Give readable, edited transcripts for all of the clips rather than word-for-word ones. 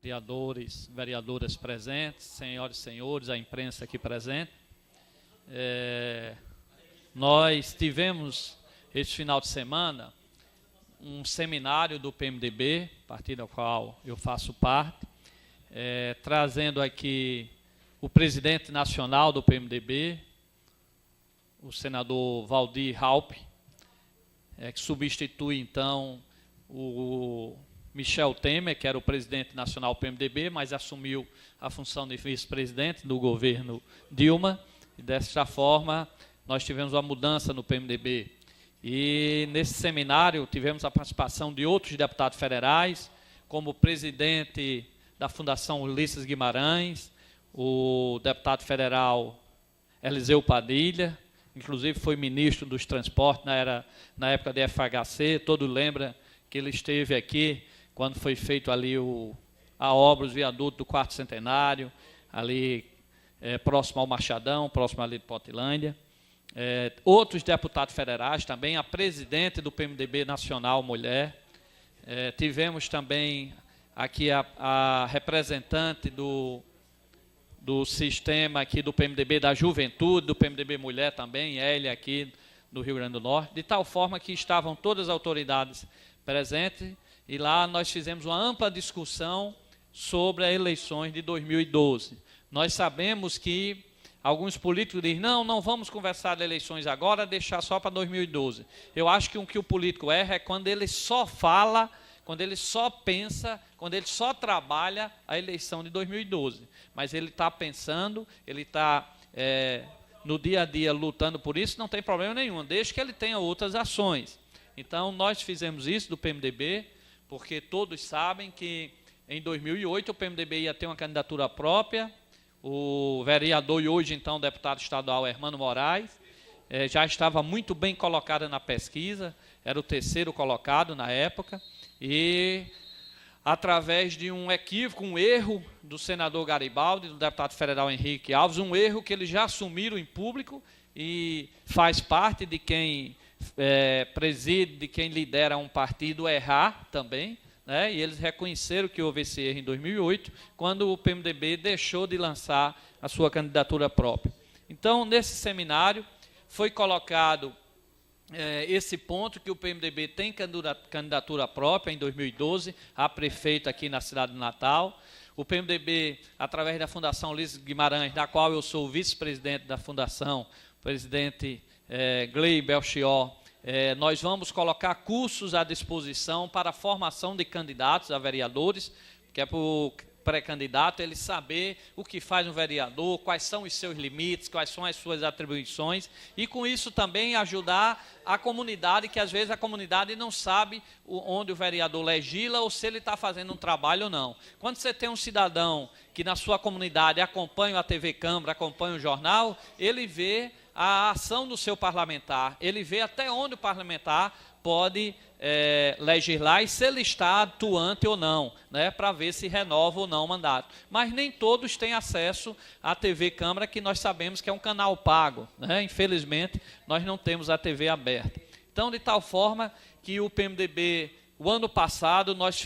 vereadores, vereadoras presentes, senhoras e senhores, a imprensa aqui presente. Nós tivemos, este final de semana, um seminário do PMDB, partido do qual eu faço parte, trazendo aqui o presidente nacional do PMDB, o senador Waldir Raupp, que substitui, então, o Michel Temer, que era o presidente nacional do PMDB, mas assumiu a função de vice-presidente do governo Dilma, e desta forma nós tivemos uma mudança no PMDB. E nesse seminário tivemos a participação de outros deputados federais, como o presidente da Fundação Ulisses Guimarães, o deputado federal Eliseu Padilha, inclusive foi ministro dos transportes na época da FHC, todo lembra que ele esteve aqui quando foi feito ali a obra, os viadutos do quarto centenário, ali próximo ao Machadão, próximo ali de Potilândia. Outros deputados federais também, a presidente do PMDB Nacional Mulher. Tivemos também aqui a representante do sistema aqui do PMDB da Juventude, do PMDB Mulher também, ele aqui do Rio Grande do Norte, de tal forma que estavam todas as autoridades presentes, e lá nós fizemos uma ampla discussão sobre as eleições de 2012. Nós sabemos que alguns políticos dizem, não vamos conversar de eleições agora, deixar só para 2012. Eu acho que o que o político erra é quando ele só fala, quando ele só pensa, quando ele só trabalha a eleição de 2012. Mas ele está pensando, ele está no dia a dia lutando por isso, não tem problema nenhum, desde que ele tenha outras ações. Então, nós fizemos isso do PMDB, porque todos sabem que em 2008 o PMDB ia ter uma candidatura própria, o vereador e hoje, então, deputado estadual Hermano Moraes, já estava muito bem colocado na pesquisa, era o terceiro colocado na época, e através de um equívoco, um erro do senador Garibaldi, do deputado federal Henrique Alves, um erro que eles já assumiram em público e faz parte de quem preside, de quem lidera um partido errar também, né? E eles reconheceram que houve esse erro em 2008, quando o PMDB deixou de lançar a sua candidatura própria. Então, nesse seminário, foi colocado esse ponto que o PMDB tem candidatura própria em 2012, a prefeito aqui na cidade de Natal. O PMDB, através da Fundação Ulisses Guimarães, da qual eu sou o vice-presidente da Fundação, presidente Gley Belchior, nós vamos colocar cursos à disposição para a formação de candidatos a vereadores, que é para o pré-candidato ele saber o que faz um vereador, quais são os seus limites, quais são as suas atribuições, e com isso também ajudar a comunidade, que às vezes a comunidade não sabe onde o vereador legisla ou se ele está fazendo um trabalho ou não. Quando você tem um cidadão que na sua comunidade acompanha a TV Câmara, acompanha o jornal, ele vê a ação do seu parlamentar, ele vê até onde o parlamentar pode legislar e se ele está atuante ou não, né, para ver se renova ou não o mandato. Mas nem todos têm acesso à TV Câmara, que nós sabemos que é um canal pago, né? Infelizmente, nós não temos a TV aberta. Então, de tal forma que o PMDB, o ano passado, nós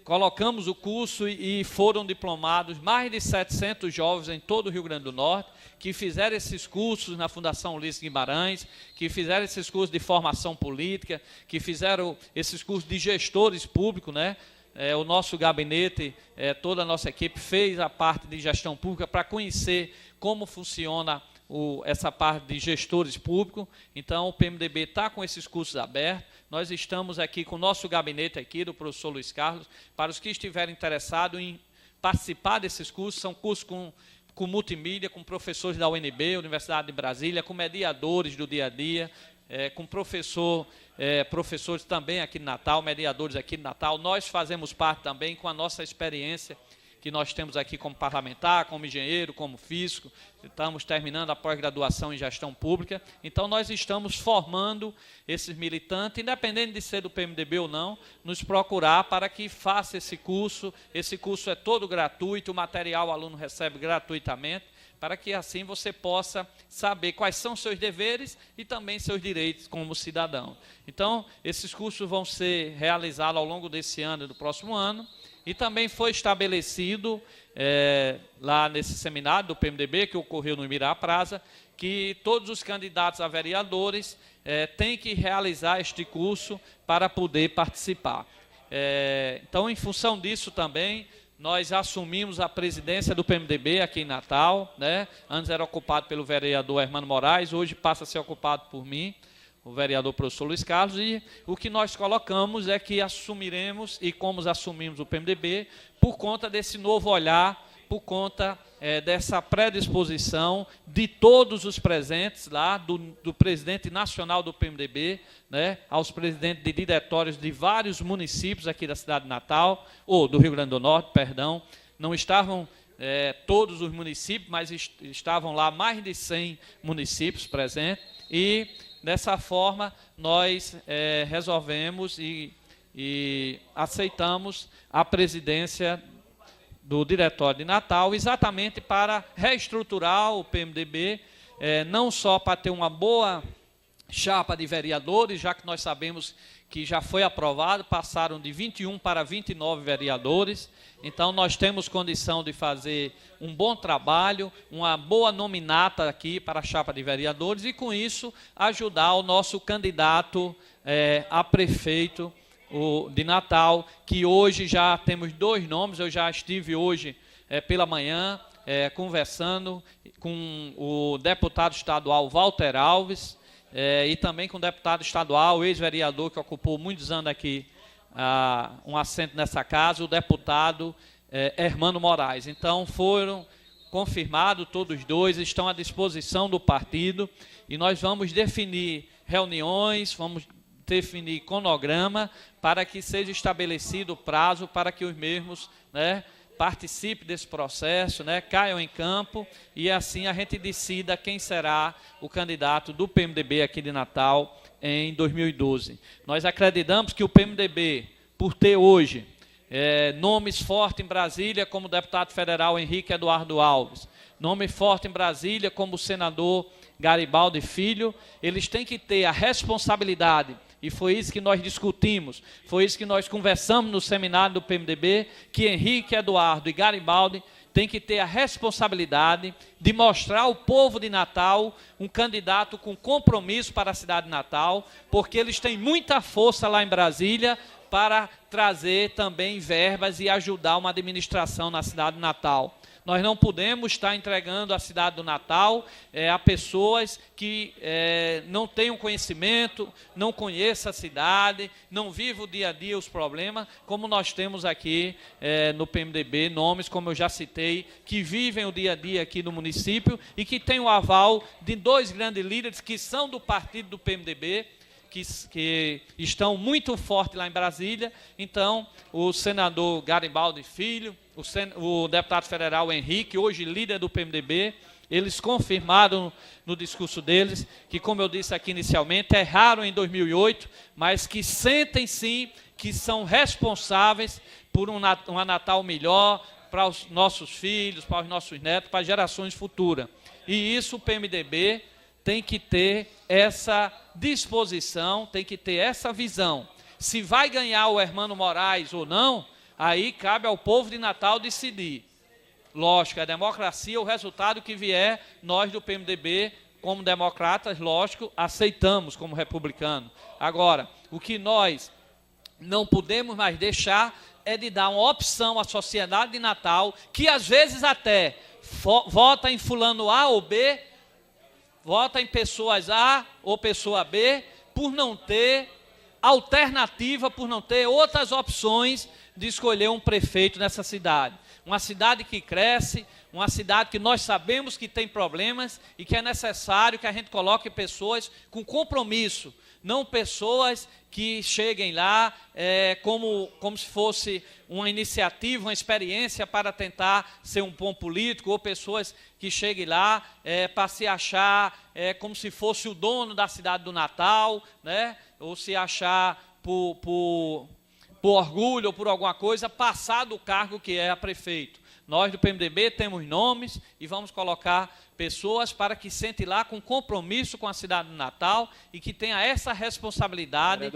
colocamos o curso e foram diplomados mais de 700 jovens em todo o Rio Grande do Norte, que fizeram esses cursos na Fundação Ulisses Guimarães, que fizeram esses cursos de formação política, que fizeram esses cursos de gestores públicos, né? O nosso gabinete, toda a nossa equipe fez a parte de gestão pública para conhecer como funciona essa parte de gestores públicos. Então, o PMDB está com esses cursos abertos. Nós estamos aqui com o nosso gabinete aqui, do professor Luiz Carlos, para os que estiverem interessados em participar desses cursos. São cursos com multimídia, com professores da UNB, Universidade de Brasília, com mediadores do dia a dia, com professores também aqui de Natal, mediadores aqui de Natal. Nós fazemos parte também com a nossa experiência que nós temos aqui como parlamentar, como engenheiro, como físico, estamos terminando a pós-graduação em gestão pública, então nós estamos formando esses militantes, independente de ser do PMDB ou não, nos procurar para que faça esse curso é todo gratuito, o material o aluno recebe gratuitamente, para que assim você possa saber quais são seus deveres e também seus direitos como cidadão. Então, esses cursos vão ser realizados ao longo desse ano e do próximo ano, e também foi estabelecido lá nesse seminário do PMDB, que ocorreu no Ibirá Praça, que todos os candidatos a vereadores têm que realizar este curso para poder participar. Então, em função disso também, nós assumimos a presidência do PMDB aqui em Natal, né? Antes era ocupado pelo vereador Hermano Moraes, hoje passa a ser ocupado por mim, o vereador professor Luiz Carlos, e o que nós colocamos é que assumiremos, e como assumimos o PMDB, por conta desse novo olhar, por conta dessa predisposição de todos os presentes lá, do presidente nacional do PMDB, né, aos presidentes de diretórios de vários municípios aqui da cidade de Natal, ou do Rio Grande do Norte, perdão, não estavam todos os municípios, mas estavam lá mais de 100 municípios presentes, e dessa forma nós resolvemos e aceitamos a presidência do Diretório de Natal, exatamente para reestruturar o PMDB, não só para ter uma boa chapa de vereadores, já que nós sabemos que já foi aprovado, passaram de 21 para 29 vereadores, então nós temos condição de fazer um bom trabalho, uma boa nominata aqui para a chapa de vereadores, e com isso ajudar o nosso candidato a prefeito de Natal, que hoje já temos 2 nomes. Eu já estive hoje pela manhã conversando com o deputado estadual Walter Alves e também com o deputado estadual, ex-vereador que ocupou muitos anos aqui um assento nessa casa, o deputado Hermano Moraes. Então foram confirmados todos os 2, estão à disposição do partido, e nós vamos definir reuniões, vamos definir cronograma para que seja estabelecido o prazo para que os mesmos, né, participem desse processo, né, caiam em campo, e assim a gente decida quem será o candidato do PMDB aqui de Natal em 2012. Nós acreditamos que o PMDB, por ter hoje nomes fortes em Brasília, como o deputado federal Henrique Eduardo Alves, nome forte em Brasília como o senador Garibaldi Filho, eles têm que ter a responsabilidade, e foi isso que nós discutimos, foi isso que nós conversamos no seminário do PMDB, que Henrique Eduardo e Garibaldi têm que ter a responsabilidade de mostrar ao povo de Natal um candidato com compromisso para a cidade de Natal, porque eles têm muita força lá em Brasília para trazer também verbas e ajudar uma administração na cidade de Natal. Nós não podemos estar entregando a cidade do Natal a pessoas que não tenham conhecimento, não conheçam a cidade, não vivem o dia a dia os problemas, como nós temos aqui no PMDB, nomes, como eu já citei, que vivem o dia a dia aqui no município e que têm o aval de 2 grandes líderes que são do partido do PMDB, que estão muito fortes lá em Brasília. Então, o senador Garibaldi Filho, o deputado federal Henrique, hoje líder do PMDB, eles confirmaram no discurso deles que, como eu disse aqui inicialmente, erraram em 2008, mas que sentem sim que são responsáveis por uma Natal melhor para os nossos filhos, para os nossos netos, para as gerações futuras. E isso o PMDB tem que ter essa disposição, tem que ter essa visão. Se vai ganhar o Hermano Moraes ou não, aí cabe ao povo de Natal decidir. Lógico, a democracia, o resultado que vier, nós do PMDB, como democratas, lógico, aceitamos como republicano. Agora, o que nós não podemos mais deixar é de dar uma opção à sociedade de Natal, que às vezes até vota em fulano A ou B, vota em pessoas A ou pessoa B, por não ter alternativa, por não ter outras opções de escolher um prefeito nessa cidade. Uma cidade que cresce, uma cidade que nós sabemos que tem problemas e que é necessário que a gente coloque pessoas com compromisso, não pessoas que cheguem lá como se fosse uma iniciativa, uma experiência para tentar ser um bom político, ou pessoas que cheguem lá para se achar como se fosse o dono da cidade do Natal, né? Ou se achar por orgulho ou por alguma coisa, passar do cargo que é a prefeito. Nós do PMDB temos nomes e vamos colocar pessoas para que sentem lá com compromisso com a cidade de Natal e que tenha essa responsabilidade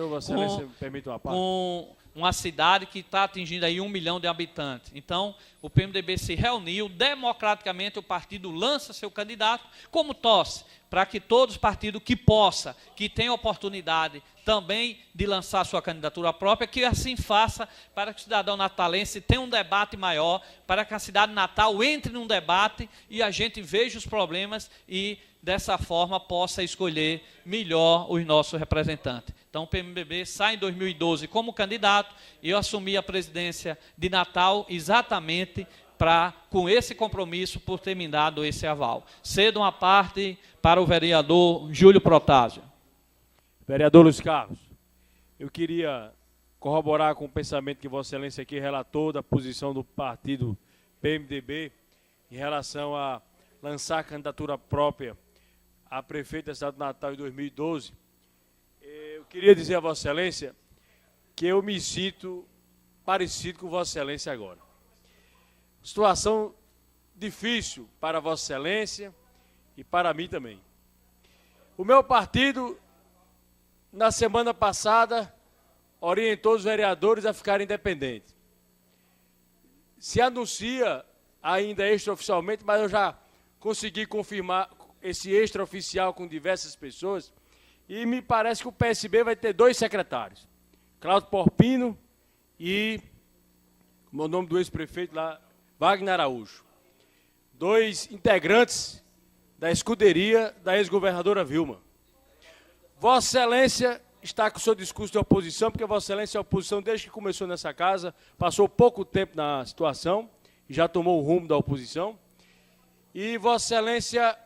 com uma cidade que está atingindo aí 1 milhão de habitantes. Então, o PMDB se reuniu, democraticamente o partido lança seu candidato, como torce, para que todos os partidos que tenham oportunidade também de lançar sua candidatura própria, que assim faça para que o cidadão natalense tenha um debate maior, para que a cidade de Natal entre num debate e a gente veja os problemas e, dessa forma, possa escolher melhor os nossos representantes. Então, o PMDB sai em 2012 como candidato e eu assumi a presidência de Natal exatamente com esse compromisso por ter me dado esse aval. Cedo uma parte para o vereador Júlio Protásio. Vereador Luiz Carlos, eu queria corroborar com o pensamento que Vossa Excelência aqui relatou da posição do partido PMDB em relação a lançar a candidatura própria a prefeito da cidade de Natal em 2012. Eu queria dizer a Vossa Excelência que eu me sinto parecido com Vossa Excelência agora. Situação difícil para Vossa Excelência e para mim também. O meu partido, na semana passada, orientou os vereadores a ficarem independentes. Se anuncia ainda extraoficialmente, mas eu já consegui confirmar esse extraoficial com diversas pessoas, e me parece que o PSB vai ter 2 secretários, Cláudio Porpino e, como é o nome do ex-prefeito lá, Wagner Araújo. 2 integrantes da escuderia da ex-governadora Vilma. Vossa Excelência está com o seu discurso de oposição, porque Vossa Excelência é oposição desde que começou nessa casa, passou pouco tempo na situação e já tomou o rumo da oposição. E Vossa Excelência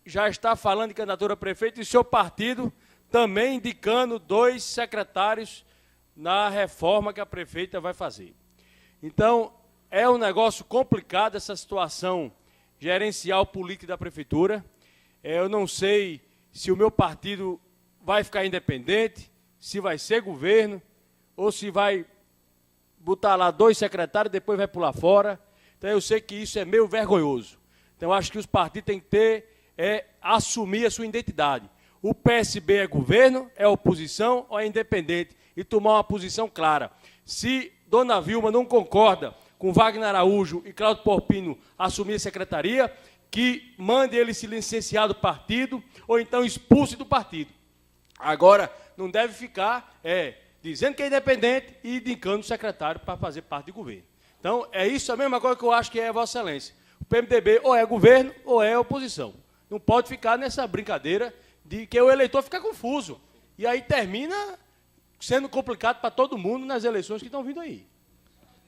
já está falando de candidatura a prefeito e seu partido também indicando 2 secretários na reforma que a prefeita vai fazer. Então, é um negócio complicado essa situação gerencial política da prefeitura. Eu não sei se o meu partido vai ficar independente, se vai ser governo, ou se vai botar lá 2 secretários e depois vai pular fora. Então, eu sei que isso é meio vergonhoso. Então, eu acho que os partidos têm que assumir a sua identidade. O PSB é governo, é oposição ou é independente? E tomar uma posição clara. Se Dona Vilma não concorda com Wagner Araújo e Cláudio Porpino assumir a secretaria, que mande ele se licenciar do partido ou então expulse do partido. Agora, não deve ficar dizendo que é independente e indicando o secretário para fazer parte do governo. Então, é isso a mesma coisa que eu acho que é Vossa Excelência. O PMDB ou é governo ou é oposição. Não pode ficar nessa brincadeira de que o eleitor fica confuso. E aí termina sendo complicado para todo mundo nas eleições que estão vindo aí.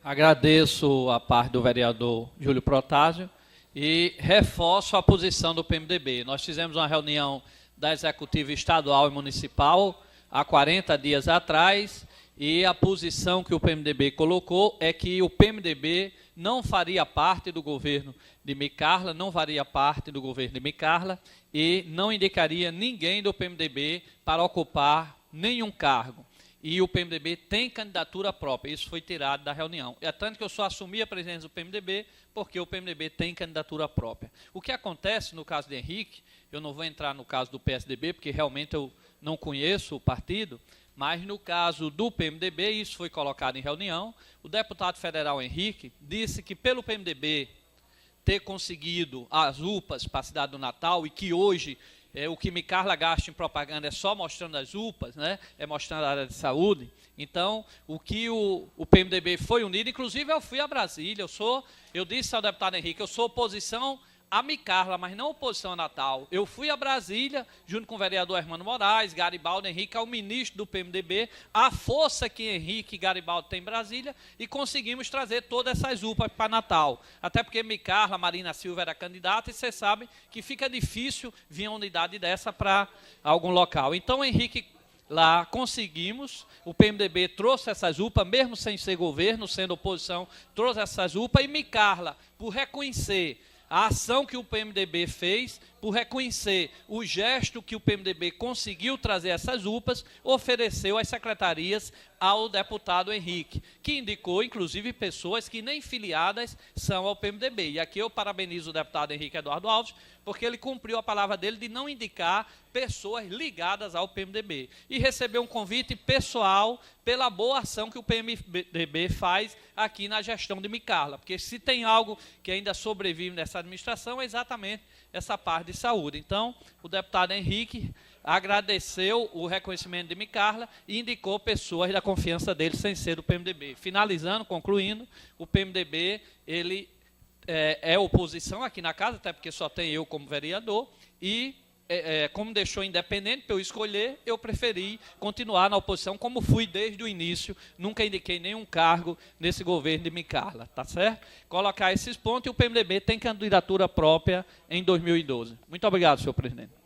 Agradeço a parte do vereador Júlio Protásio e reforço a posição do PMDB. Nós fizemos uma reunião da Executiva Estadual e Municipal há 40 dias atrás e a posição que o PMDB colocou é que o PMDB não faria parte do governo de Micarla, não faria parte do governo de Micarla e não indicaria ninguém do PMDB para ocupar nenhum cargo. E o PMDB tem candidatura própria, isso foi tirado da reunião. É tanto que eu só assumi a presença do PMDB porque o PMDB tem candidatura própria. O que acontece no caso de Henrique, eu não vou entrar no caso do PSDB, porque realmente eu não conheço o partido, mas no caso do PMDB, isso foi colocado em reunião, o deputado federal Henrique disse que pelo PMDB ter conseguido as UPAs para a cidade do Natal e que hoje o que Micarla gasta em propaganda é só mostrando as UPAs, né? É mostrando a área de saúde. Então, o que o PMDB foi unido, inclusive eu fui a Brasília, eu disse ao deputado Henrique, eu sou oposição a Micarla, mas não oposição a Natal. Eu fui a Brasília, junto com o vereador Hermano Moraes, Garibaldo Henrique, ao ministro do PMDB, a força que Henrique e Garibaldo têm em Brasília, e conseguimos trazer todas essas UPAs para Natal. Até porque Micarla, Marina Silva era candidata, e você sabe que fica difícil vir uma unidade dessa para algum local. Então, Henrique, lá conseguimos, o PMDB trouxe essas UPAs, mesmo sem ser governo, sendo oposição, trouxe essas UPAs, e Micarla, por reconhecer a ação que o PMDB fez por reconhecer o gesto que o PMDB conseguiu trazer essas UPAs, ofereceu às secretarias ao deputado Henrique, que indicou, inclusive, pessoas que nem filiadas são ao PMDB. E aqui eu parabenizo o deputado Henrique Eduardo Alves, porque ele cumpriu a palavra dele de não indicar pessoas ligadas ao PMDB. E recebeu um convite pessoal pela boa ação que o PMDB faz aqui na gestão de Micarla. Porque se tem algo que ainda sobrevive nessa administração, é exatamente essa parte de saúde. Então, o deputado Henrique agradeceu o reconhecimento de Micarla e indicou pessoas da confiança dele sem ser do PMDB. Finalizando, concluindo, o PMDB, ele é oposição aqui na casa, até porque só tem eu como vereador, e como deixou independente para eu escolher, eu preferi continuar na oposição, como fui desde o início, nunca indiquei nenhum cargo nesse governo de Micarla, tá certo? Colocar esses pontos, e o PMDB tem candidatura própria em 2012. Muito obrigado, senhor presidente.